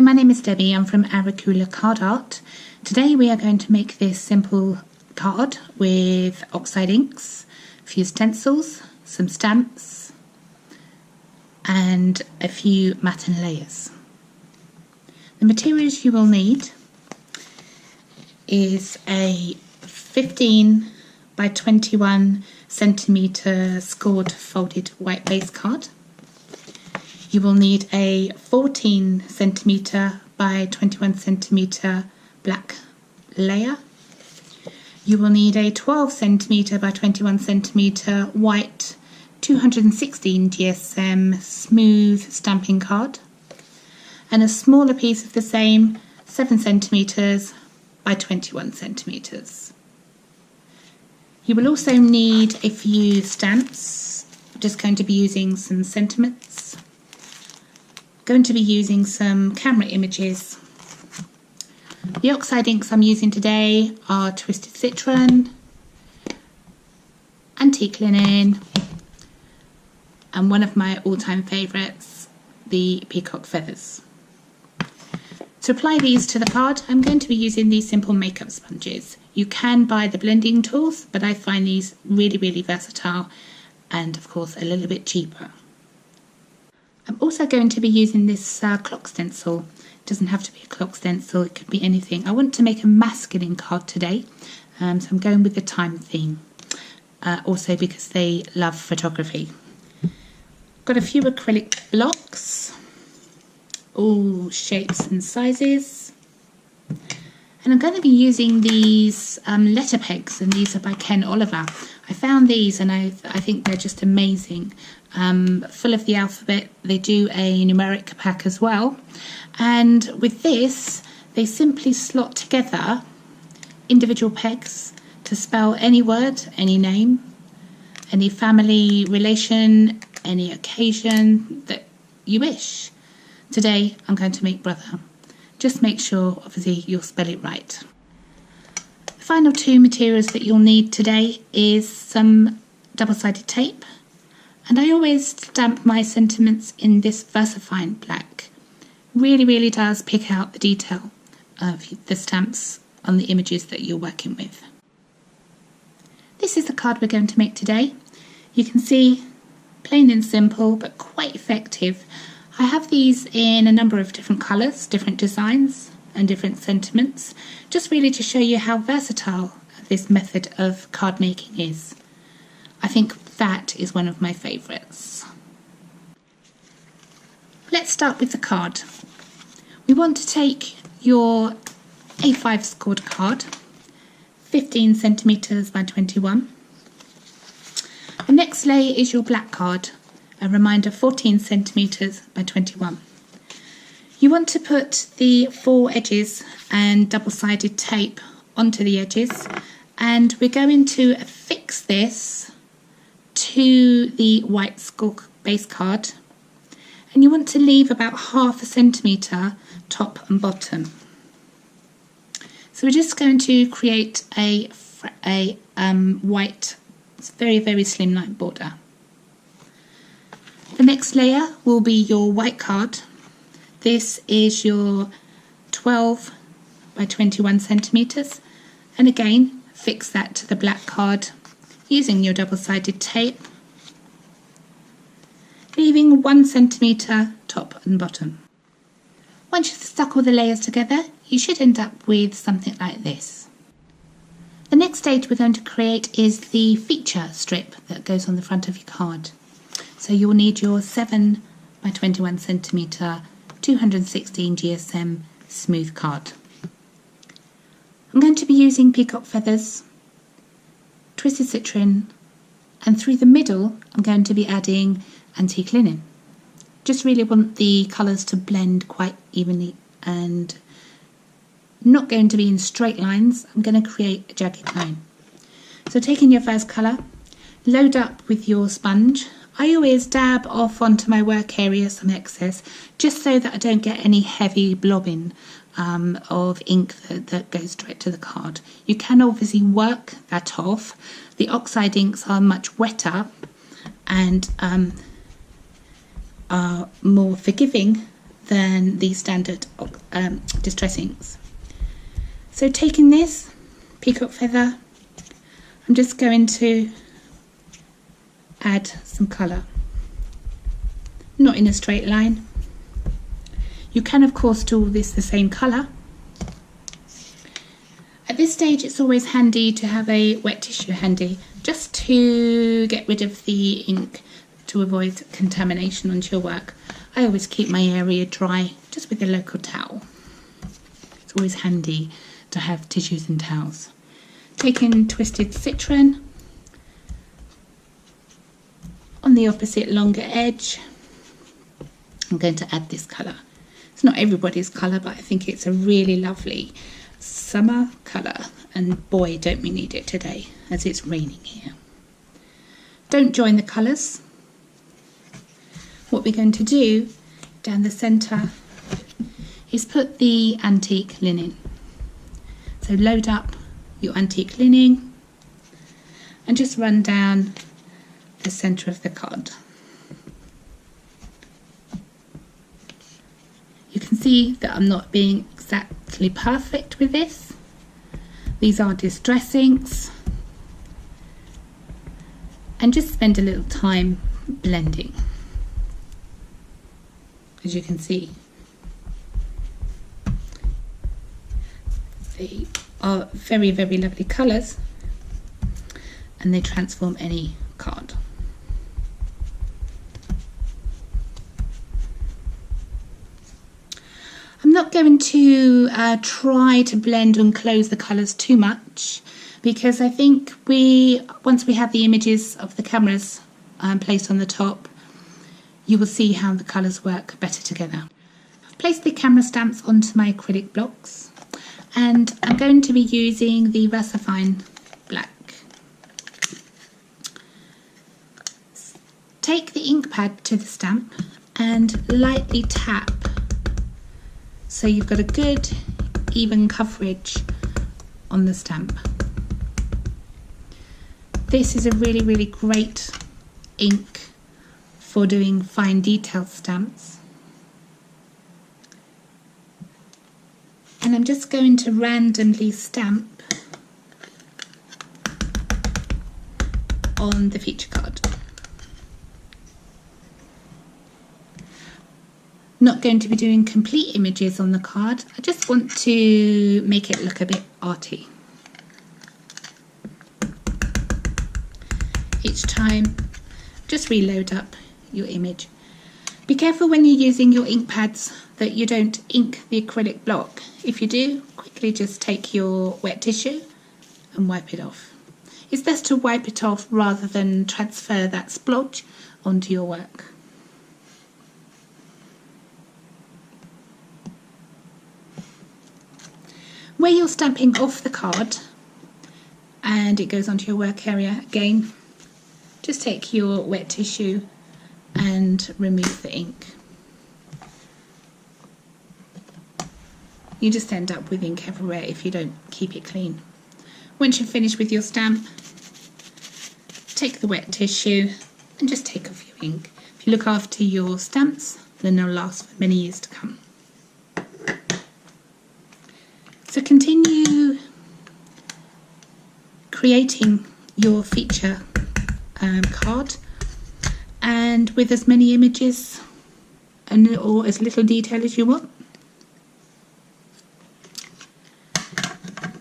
my name is Debbie. I'm from Arakoola Kard Art. Today we are going to make this simple card with oxide inks, a few stencils, some stamps and a few matte layers. The materials you will need is a 15 by 21 centimetre scored folded white base card. You will need a 14 centimetre by 21 centimetre black layer. You will need a 12 centimetre by 21 centimetre white 216 GSM smooth stamping card, and a smaller piece of the same 7 centimetres by 21 centimetres. You will also need a few stamps. I'm just going to be using some sentiments. Going to be using some camera images. The oxide inks I'm using today are Twisted Citron, Antique Linen, and one of my all-time favourites, the Peacock Feathers. To apply these to the card, I'm going to be using these simple makeup sponges. You can buy the blending tools, but I find these really versatile and of course a little bit cheaper. I'm also going to be using this clock stencil. It doesn't have to be a clock stencil, it could be anything. I want to make a masculine card today, so I'm going with the time theme. Also because they love photography. Got a few acrylic blocks, all shapes and sizes. And I'm going to be using these letter pegs, and these are by Ken Oliver. I found these and I think they're just amazing. Full of the alphabet. They do a numeric pack as well. And with this, they simply slot together individual pegs to spell any word, any name, any family relation, any occasion that you wish. Today, I'm going to make brother. Just make sure, obviously, you'll spell it right. The final two materials that you'll need today is some double-sided tape, and I always stamp my sentiments in this VersaFine black. Really does pick out the detail of the stamps on the images that you're working with. This is the card we're going to make today. You can see, plain and simple, but quite effective. I have these in a number of different colours, different designs and different sentiments, just really to show you how versatile this method of card making is. I think that is one of my favourites. Let's start with the card. We want to take your A5 scored card, 15 centimetres by 21. The next layer is your black card, a reminder 14 centimetres by 21. You want to put the 4 edges and double-sided tape onto the edges, and we're going to affix this to the white score base card, and you want to leave about ½ centimetre top and bottom. So we're just going to create a white, very slim line border. The next layer will be your white card. This is your 12 by 21 centimetres, and again fix that to the black card using your double-sided tape, leaving 1 centimetre top and bottom. Once you've stuck all the layers together, you should end up with something like this. The next stage we're going to create is the feature strip that goes on the front of your card. So you'll need your 7 by 21 centimetre 216 GSM smooth card. I'm going to be using Peacock Feathers, Twisted Citron, and through the middle I'm going to be adding Antique Linen. Just really want the colours to blend quite evenly, and not going to be in straight lines. I'm going to create a jagged line. So taking your first colour, load up with your sponge. I always dab off onto my work area some excess, just so that I don't get any heavy blobbing of ink that goes straight to the card. You can obviously work that off. The oxide inks are much wetter and are more forgiving than the standard distress inks. So taking this peacock feather, I'm just going to add some colour, not in a straight line. You can of course do all this the same colour. At this stage it's always handy to have a wet tissue handy, just to get rid of the ink, to avoid contamination onto your work. I always keep my area dry just with a local towel. It's always handy to have tissues and towels. Taking twisted citron on the opposite longer edge, I'm going to add this colour. It's not everybody's colour, but I think it's a really lovely summer colour, and boy don't we need it today as it's raining here. Don't join the colours. What we're going to do down the centre is put the antique linen. So load up your antique linen and just run down the centre of the card. You can see that I'm not being exactly perfect with this. These are distress inks, and just spend a little time blending. As you can see, they are very, very lovely colours, and they transform any card. I'm not going to try to blend and close the colours too much, because I think once we have the images of the cameras placed on the top, you will see how the colours work better together. I've placed the camera stamps onto my acrylic blocks, and I'm going to be using the VersaFine black. Take the ink pad to the stamp and lightly tap so you've got a good even coverage on the stamp. This is a really, really great ink for doing fine detail stamps. And I'm just going to randomly stamp on the feature card. Not going to be doing complete images on the card. I just want to make it look a bit arty. Each time, just reload up your image. Be careful when you're using your ink pads that you don't ink the acrylic block. If you do, quickly just take your wet tissue and wipe it off. It's best to wipe it off rather than transfer that splodge onto your work. Where you're stamping off the card and it goes onto your work area again, just take your wet tissue and remove the ink. You just end up with ink everywhere if you don't keep it clean. Once you're finished with your stamp, take the wet tissue and just take off your ink. If you look after your stamps, then they'll last for many years to come. So continue creating your feature card, and with as many images or as little detail as you want.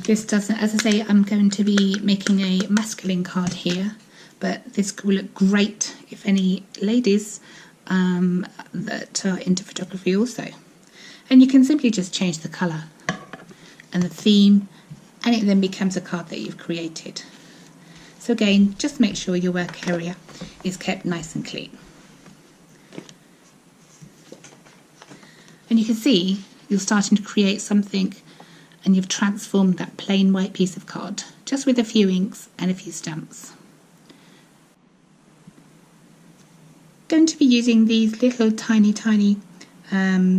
This doesn't, as I say, I'm going to be making a masculine card here, but this will look great if any ladies that are into photography also. And you can simply just change the colour and the theme, and it then becomes a card that you've created. So again, just make sure your work area is kept nice and clean. And you can see you're starting to create something, and you've transformed that plain white piece of card just with a few inks and a few stamps. Going to be using these little tiny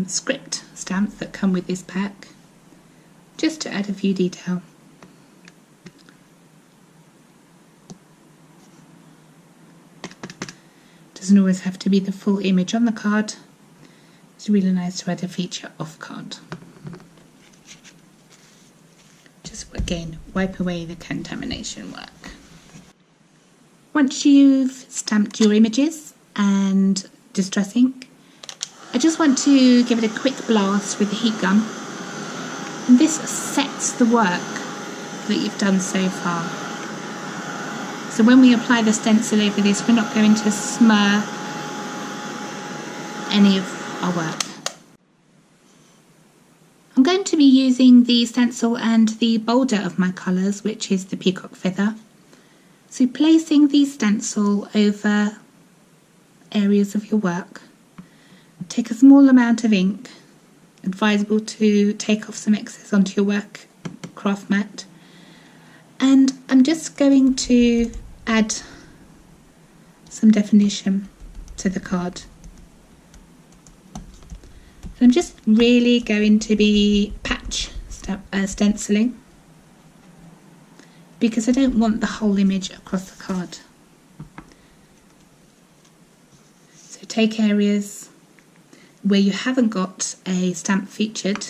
script stamps that come with this pack, just to add a few detail. Doesn't always have to be the full image on the card. It's really nice to add a feature off card. Just again, wipe away the contamination work. Once you've stamped your images and distress ink, I just want to give it a quick blast with the heat gun, and this sets the work that you've done so far. So when we apply the stencil over this, we're not going to smear any of our work. I'm going to be using the stencil and the bolder of my colours, which is the peacock feather. So placing the stencil over areas of your work, take a small amount of ink, advisable to take off some excess onto your work craft mat, and I'm just going to add some definition to the card. I'm just really going to be patch stenciling, because I don't want the whole image across the card. So take areas where you haven't got a stamp featured,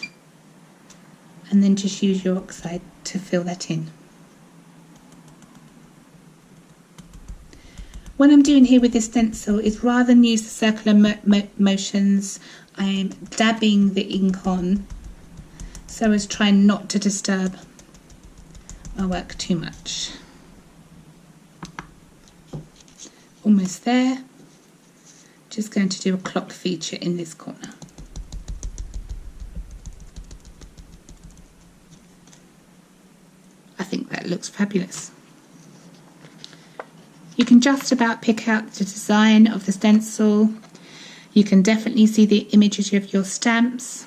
and then just use your oxide to fill that in. What I'm doing here with this stencil is, rather than use the circular motions, I'm dabbing the ink on so as trying not to disturb my work too much. Almost there. Just going to do a clock feature in this corner. I think that looks fabulous. You can just about pick out the design of the stencil. You can definitely see the images of your stamps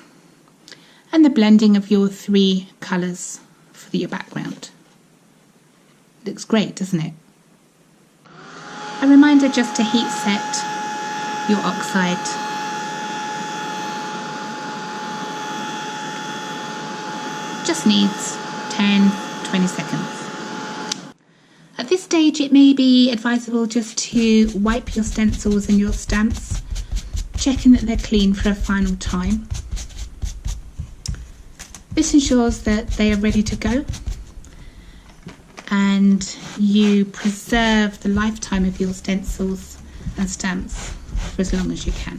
and the blending of your three colours for your background. Looks great, doesn't it? A reminder just to heat set your oxide. Just needs 10-20 seconds. At this stage, it may be advisable just to wipe your stencils and your stamps, checking that they're clean for a final time. This ensures that they are ready to go and you preserve the lifetime of your stencils and stamps for as long as you can.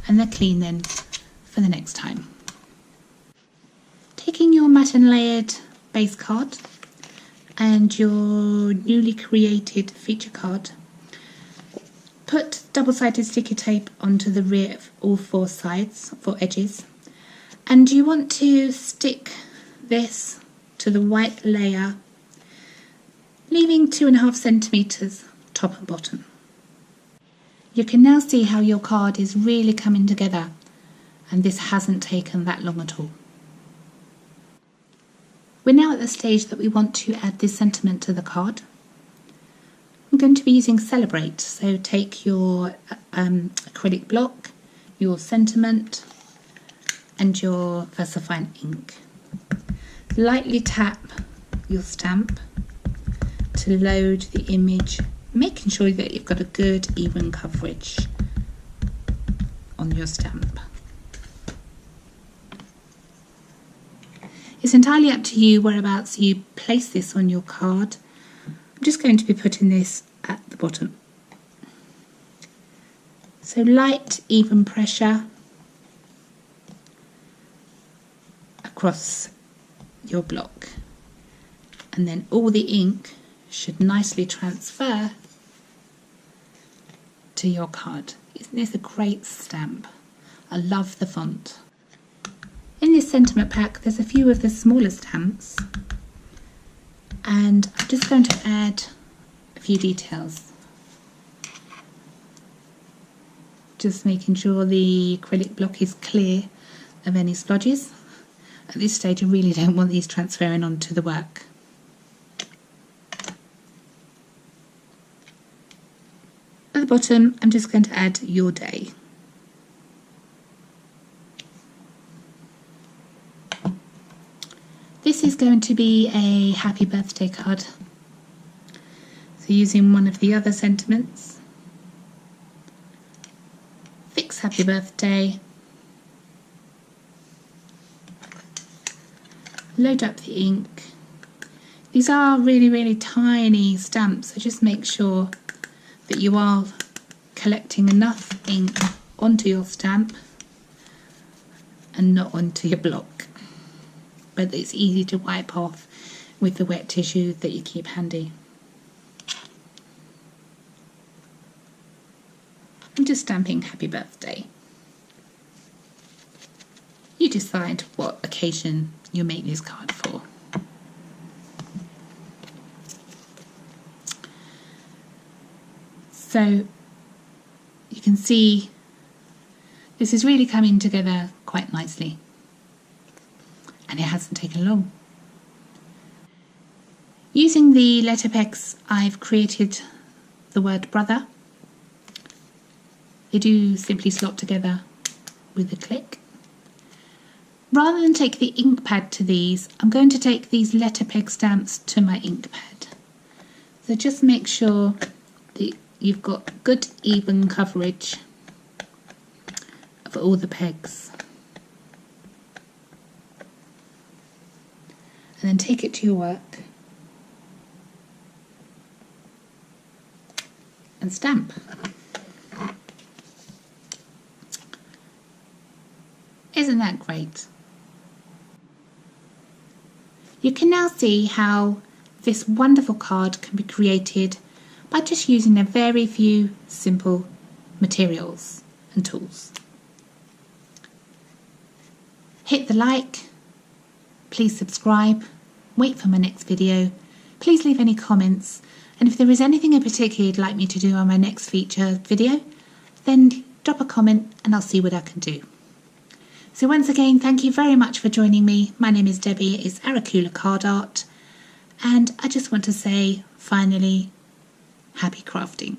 And they're clean then for the next time. Taking your matte and layered base card and your newly created feature card, put double-sided sticky tape onto the rear of all four sides, four edges, and you want to stick this to the white layer, leaving 2.5 centimetres top and bottom. You can now see how your card is really coming together, and this hasn't taken that long at all. We're now at the stage that we want to add this sentiment to the card. I'm going to be using Celebrate, so take your acrylic block, your sentiment and your VersaFine ink. Lightly tap your stamp to load the image, making sure that you've got a good even coverage on your stamp. It's entirely up to you whereabouts you place this on your card. I'm just going to be putting this at the bottom. So light, even pressure across your block. And then all the ink should nicely transfer to your card. Isn't this a great stamp? I love the font. In this sentiment pack, there's a few of the smaller stamps, and I'm just going to add a few details. Just making sure the acrylic block is clear of any splodges. At this stage, I really don't want these transferring onto the work. At the bottom, I'm just going to add your day. This is going to be a happy birthday card. So using one of the other sentiments, Alex, happy birthday. Load up the ink. These are really tiny stamps, so just make sure that you are collecting enough ink onto your stamp and not onto your block. But it's easy to wipe off with the wet tissue that you keep handy. I'm just stamping happy birthday. You decide what occasion you make this card for. So you can see this is really coming together quite nicely, and it hasn't taken long. Using the letter pegs, I've created the word brother. They do simply slot together with a click. Rather than take the ink pad to these, I'm going to take these letter peg stamps to my ink pad. So just make sure that you've got good even coverage of all the pegs. And then take it to your work and stamp. Isn't that great? You can now see how this wonderful card can be created by just using a very few simple materials and tools. Hit the like, please subscribe, wait for my next video, please leave any comments, and if there is anything in particular you'd like me to do on my next feature video, then drop a comment and I'll see what I can do. So once again, thank you very much for joining me. My name is Debbie, it's Arakoola Kard Art, and I just want to say, finally, happy crafting.